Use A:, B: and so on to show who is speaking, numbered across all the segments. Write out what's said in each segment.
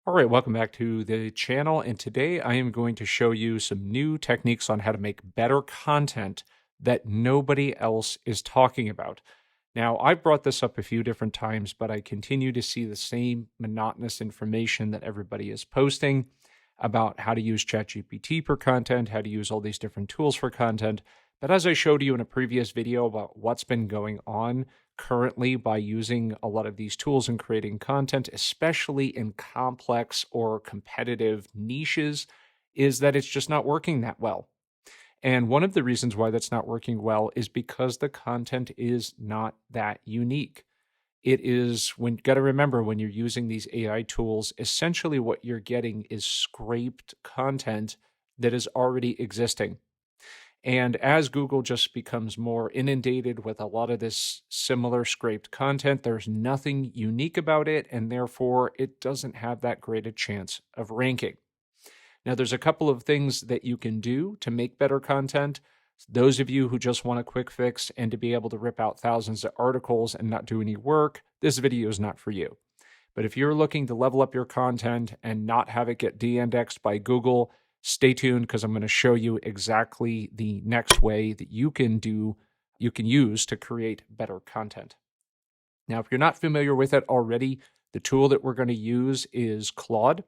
A: All right, welcome back to the channel. And today I am going to show you some new techniques on how to make better content that nobody else is talking about. Now, I've brought this up a few different times, but I continue to see the same monotonous information that everybody is posting about how to use Chat GPT for content, how to use all these different tools for content. But as I showed you in a previous video about what's been going on currently by using a lot of these tools and creating content, especially in complex or competitive niches, is that it's just not working that well. And one of the reasons why that's not working well is because the content is not that unique. It is got to remember when you're using these AI tools, essentially what you're getting is scraped content that is already existing. And as Google just becomes more inundated with a lot of this similar scraped content, there's nothing unique about it, and therefore it doesn't have that great a chance of ranking. Now, there's a couple of things that you can do to make better content. Those of you who just want a quick fix and to be able to rip out thousands of articles and not do any work, this video is not for you. But if you're looking to level up your content and not have it get de-indexed by Google, stay tuned because I'm going to show you exactly the next way that you can use to create better content. Now, if you're not familiar with it already, the tool that we're going to use is Claude,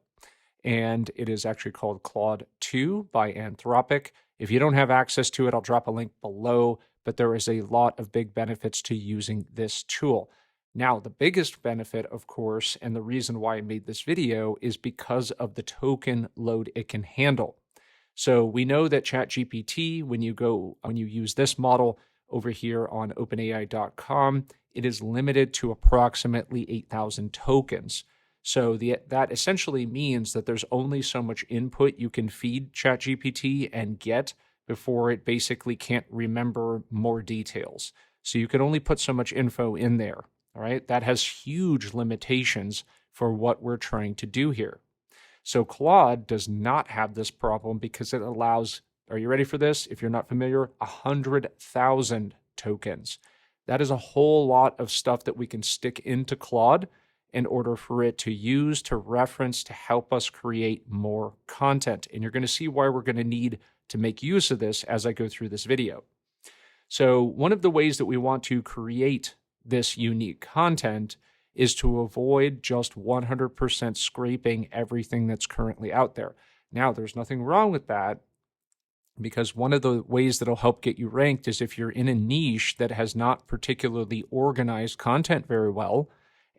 A: and it is actually called Claude.AI by Anthropic. If you don't have access to it, I'll drop a link below, but there is a lot of big benefits to using this tool. Now, the biggest benefit, of course, and the reason why I made this video is because of the token load it can handle. So we know that Chat GPT, when you use this model over here on OpenAI.com, it is limited to approximately 8,000 tokens. So that essentially means that there's only so much input you can feed Chat GPT and get before it basically can't remember more details. So you can only put so much info in there. All right, that has huge limitations for what we're trying to do here. So Claude does not have this problem because it allows, are you ready for this? If you're not familiar, 100,000 tokens. That is a whole lot of stuff that we can stick into Claude in order for it to use, to reference, to help us create more content. And you're going to see why we're going to need to make use of this as I go through this video. So one of the ways that we want to create this unique content is to avoid just 100% scraping everything that's currently out there. Now, there's nothing wrong with that because one of the ways that'll help get you ranked is if you're in a niche that has not particularly organized content very well,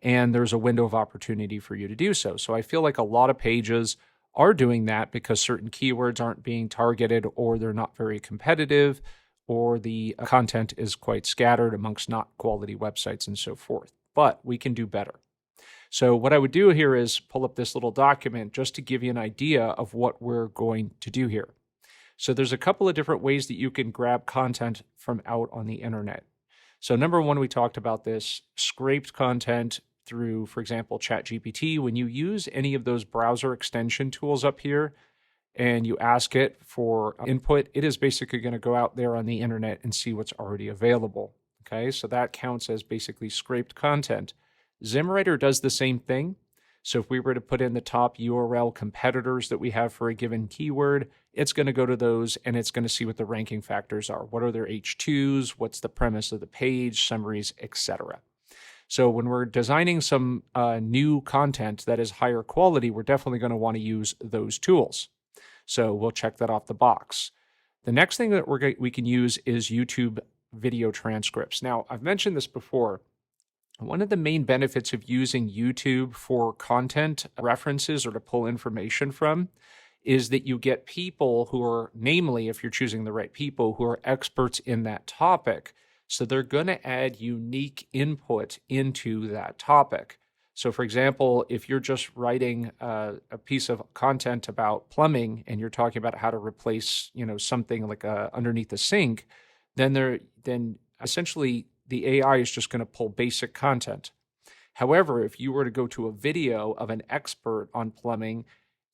A: and there's a window of opportunity for you to do so. So I feel like a lot of pages are doing that because certain keywords aren't being targeted or they're not very competitive, or the content is quite scattered amongst not quality websites and so forth. But we can do better. So what I would do here is pull up this little document just to give you an idea of what we're going to do here. So there's a couple of different ways that you can grab content from out on the internet. So number one, we talked about this scraped content through, for example, Chat GPT. When you use any of those browser extension tools up here, and you ask it for input, it is basically going to go out there on the internet and see what's already available. Okay, so that counts as basically scraped content. Zimmwriter does the same thing. So if we were to put in the top URL competitors that we have for a given keyword, it's going to go to those and it's going to see what the ranking factors are. What are their H2s? What's the premise of the page, summaries, etc. So when we're designing some new content that is higher quality, we're definitely going to want to use those tools. So we'll check that off the box. The next thing that we can use is YouTube video transcripts. Now, I've mentioned this before. One of the main benefits of using YouTube for content references or to pull information from is that you get people who are, namely, if you're choosing the right people, who are experts in that topic. So they're going to add unique input into that topic. So for example, if you're just writing a piece of content about plumbing and you're talking about how to replace, something like underneath the sink, then essentially the AI is just going to pull basic content. However, if you were to go to a video of an expert on plumbing,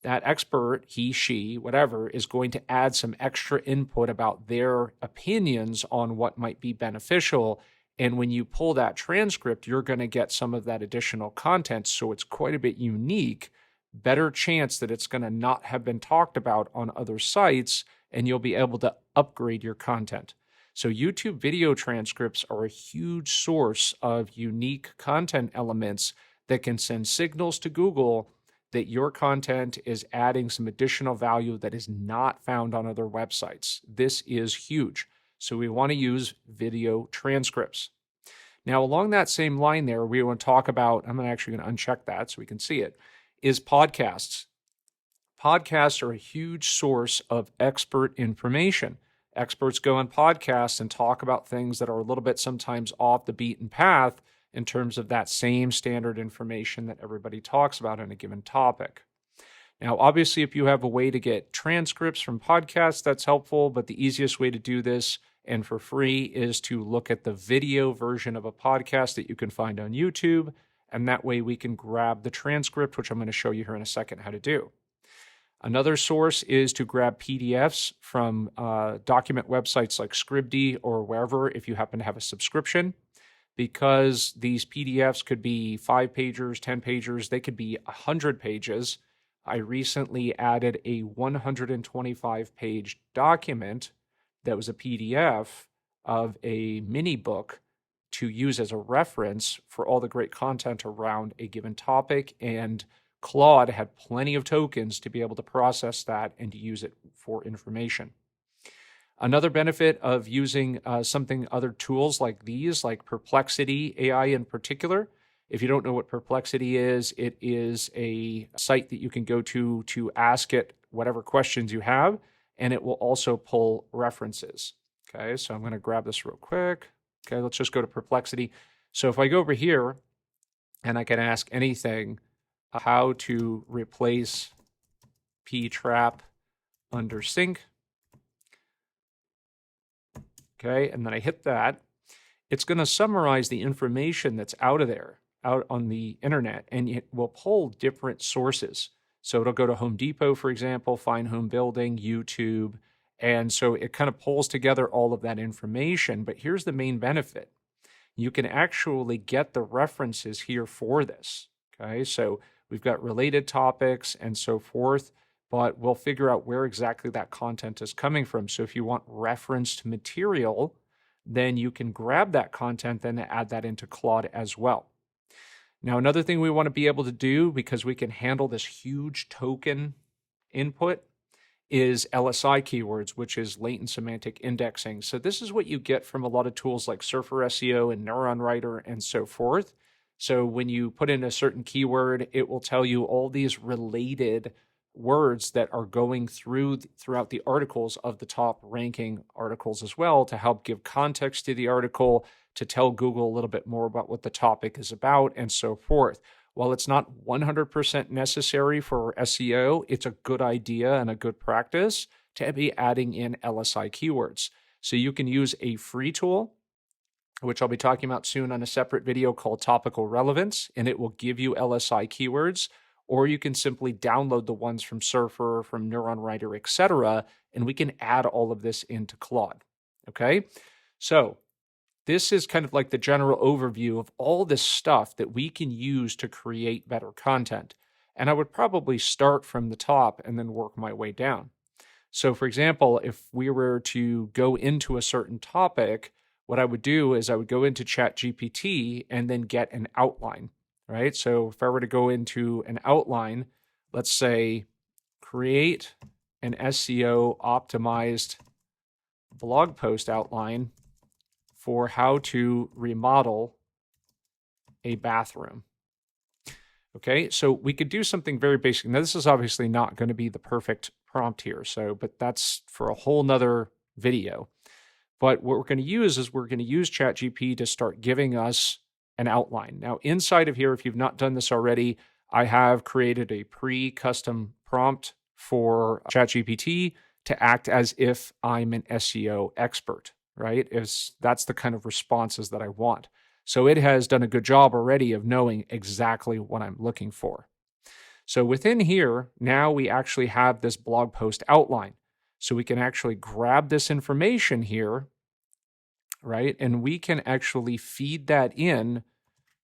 A: that expert, he, she, whatever, is going to add some extra input about their opinions on what might be beneficial. And when you pull that transcript, you're going to get some of that additional content. So it's quite a bit unique better chance that it's going to not have been talked about on other sites, and you'll be able to upgrade your content. So YouTube video transcripts are a huge source of unique content elements that can send signals to Google that your content is adding some additional value that is not found on other websites. This is huge. So we want to use video transcripts. Now, along that same line there, we want to talk about, I'm actually going to uncheck that so we can see it, is podcasts. Podcasts are a huge source of expert information. Experts go on podcasts and talk about things that are a little bit sometimes off the beaten path in terms of that same standard information that everybody talks about on a given topic. Now, obviously, if you have a way to get transcripts from podcasts, that's helpful, but the easiest way to do this and for free is to look at the video version of a podcast that you can find on YouTube, and that way we can grab the transcript, which I'm going to show you here in a second how to do. Another source is to grab PDFs from document websites like Scribd or wherever if you happen to have a subscription, because these PDFs could be 5-pagers, 10-pagers, they could be 100 pages. I recently added a 125-page document that was a PDF of a mini book to use as a reference for all the great content around a given topic, and Claude had plenty of tokens to be able to process that and to use it for information. Another benefit of using other tools like these, like Perplexity.AI in particular. If you don't know what Perplexity is, it is a site that you can go to ask it whatever questions you have, and it will also pull references. Okay, so I'm going to grab this real quick. Okay, let's just go to Perplexity. So if I go over here and I can ask anything, how to replace ptrap under sync. Okay, and then I hit that. It's going to summarize the information that's out on the internet, and it will pull different sources. So it'll go to Home Depot, for example, find home building, YouTube, and so it kind of pulls together all of that information. But here's the main benefit. You can actually get the references here for this. Okay, so we've got related topics and so forth, but we'll figure out where exactly that content is coming from. So if you want referenced material, then you can grab that content and add that into Claude as well. Now, another thing we want to be able to do, because we can handle this huge token input, is LSI keywords, which is Latent Semantic Indexing. So this is what you get from a lot of tools like Surfer SEO and Neuronwriter and so forth. So when you put in a certain keyword, it will tell you all these related words that are going throughout the articles of the top ranking articles as well, to help give context to the article, to tell Google a little bit more about what the topic is about, and so forth. While it's not 100% necessary for SEO, it's a good idea and a good practice to be adding in LSI keywords. So you can use a free tool, which I'll be talking about soon on a separate video, called Topical Relevance, and it will give you LSI keywords, or you can simply download the ones from Surfer, from Neuronwriter, etc., and we can add all of this into Claude. Okay, so this is kind of like the general overview of all this stuff that we can use to create better content. And I would probably start from the top and then work my way down. So for example, if we were to go into a certain topic, what I would do is I would go into Chat GPT and then get an outline, right? So if I were to go into an outline, let's say create an SEO optimized blog post outline for how to remodel a bathroom. Okay, so we could do something very basic. Now, this is obviously not going to be the perfect prompt here, but that's for a whole nother video. But what we're going to use is we're going to use ChatGPT to start giving us an outline. Now, inside of here, if you've not done this already, I have created a pre-custom prompt for ChatGPT to act as if I'm an SEO expert, right? That's the kind of responses that I want. So it has done a good job already of knowing exactly what I'm looking for. So within here, now we actually have this blog post outline. So we can actually grab this information here, right? And we can actually feed that in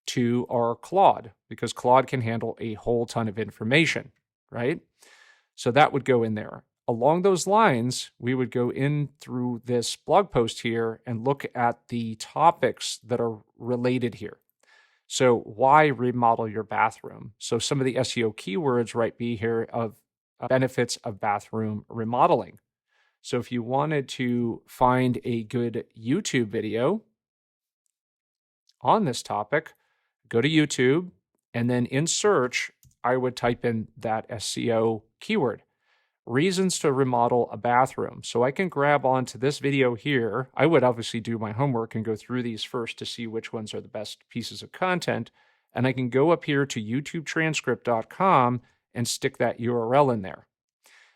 A: to our Claude, because Claude can handle a whole ton of information, right? So that would go in there. Along those lines, we would go in through this blog post here and look at the topics that are related here. So why remodel your bathroom? So some of the SEO keywords right be here of benefits of bathroom remodeling. So if you wanted to find a good YouTube video on this topic, go to YouTube, and then in search, I would type in that SEO keyword. Reasons to remodel a bathroom. So I can grab onto this video here. I would obviously do my homework and go through these first to see which ones are the best pieces of content. And I can go up here to YouTubetranscript.com and stick that URL in there.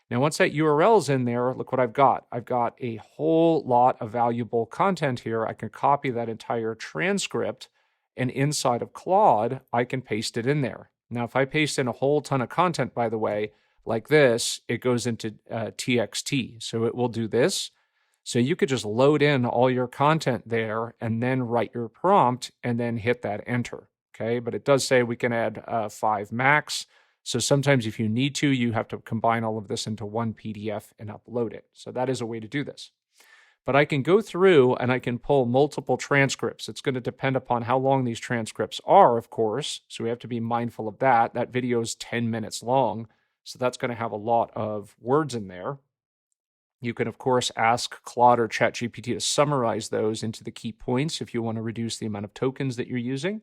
A: Now, once that URL is in there, look what I've got. I've got a whole lot of valuable content here. I can copy that entire transcript, and inside of Claude, I can paste it in there. Now, if I paste in a whole ton of content, by the way, like this, it goes into TXT. So it will do this. So you could just load in all your content there and then write your prompt and then hit that enter. Okay, but it does say we can add 5 max. So sometimes if you need to, you have to combine all of this into one PDF and upload it. So that is a way to do this. But I can go through and I can pull multiple transcripts. It's going to depend upon how long these transcripts are, of course. So we have to be mindful of that. That video is 10 minutes long. So that's going to have a lot of words in there. You can, of course, ask Claude or Chat GPT to summarize those into the key points if you want to reduce the amount of tokens that you're using.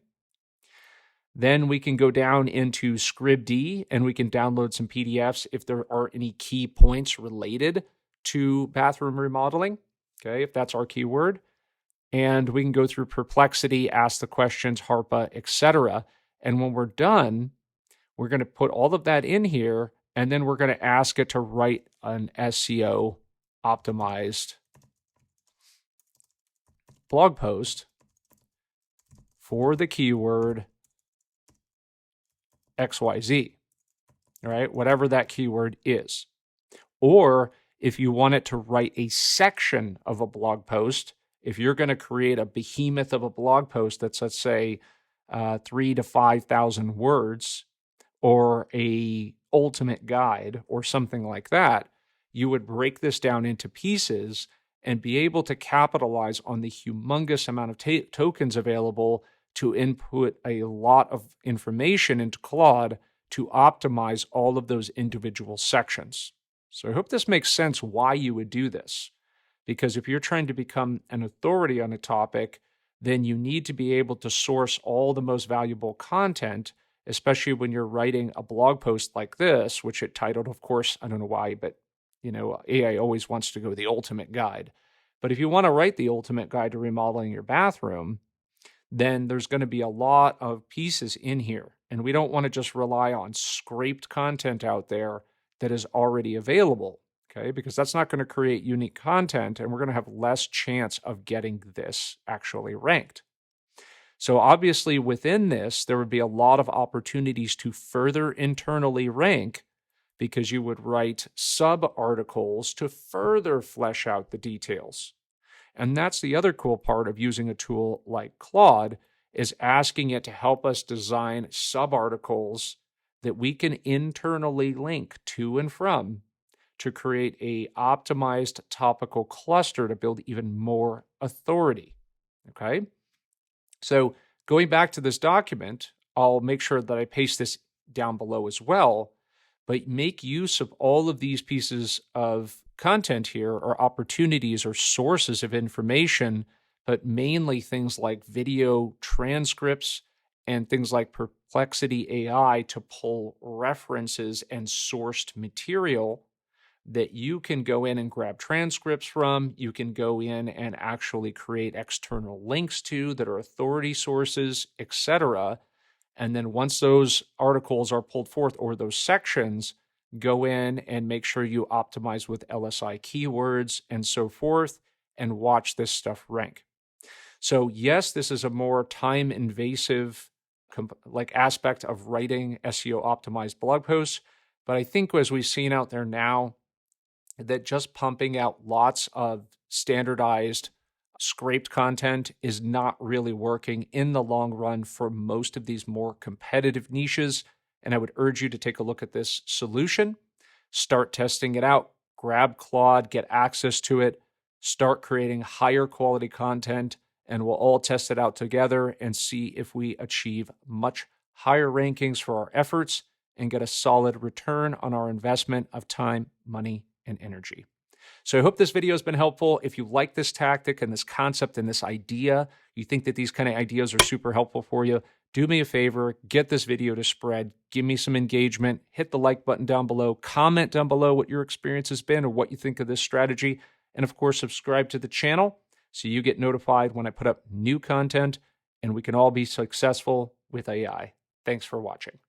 A: Then we can go down into Scribd and we can download some PDFs if there are any key points related to bathroom remodeling, okay, if that's our keyword. And we can go through Perplexity, ask the questions, Harpa, etc. And when we're done, we're going to put all of that in here, and then we're going to ask it to write an SEO optimized blog post for the keyword XYZ, all right, whatever that keyword is. Or if you want it to write a section of a blog post, if you're going to create a behemoth of a blog post that's, let's say, 3,000 to 5,000 words, or a ultimate guide or something like that, you would break this down into pieces and be able to capitalize on the humongous amount of tokens available to input a lot of information into Claude to optimize all of those individual sections. So I hope this makes sense why you would do this. Because if you're trying to become an authority on a topic, then you need to be able to source all the most valuable content, especially when you're writing a blog post like this, which it titled, of course, I don't know why, but AI always wants to go the ultimate guide. But if you want to write the ultimate guide to remodeling your bathroom, then there's going to be a lot of pieces in here. And we don't want to just rely on scraped content out there that is already available, okay? Because that's not going to create unique content, and we're going to have less chance of getting this actually ranked. So obviously within this, there would be a lot of opportunities to further internally rank, because you would write sub-articles to further flesh out the details. And that's the other cool part of using a tool like Claude, is asking it to help us design sub-articles that we can internally link to and from to create a optimized topical cluster to build even more authority, okay? So going back to this document, I'll make sure that I paste this down below as well, but make use of all of these pieces of content here, or opportunities or sources of information, but mainly things like video transcripts and things like Perplexity.AI to pull references and sourced material that you can go in and grab transcripts from. You can go in and actually create external links to that are authority sources, etc. And then once those articles are pulled forth, or those sections, go in and make sure you optimize with LSI keywords and so forth, and watch this stuff rank. So yes, this is a more time invasive aspect of writing SEO optimized blog posts, but I think as we've seen out there now, that just pumping out lots of standardized scraped content is not really working in the long run for most of these more competitive niches. And I would urge you to take a look at this solution, start testing it out, grab Claude, get access to it, start creating higher quality content, and we'll all test it out together and see if we achieve much higher rankings for our efforts and get a solid return on our investment of time, money, and energy. So I hope this video has been helpful. If you like this tactic and this concept and this idea, you think that these kind of ideas are super helpful for you, do me a favor, get this video to spread, give me some engagement, hit the like button down below, comment down below what your experience has been or what you think of this strategy, and of course, subscribe to the channel so you get notified when I put up new content and we can all be successful with AI. Thanks for watching.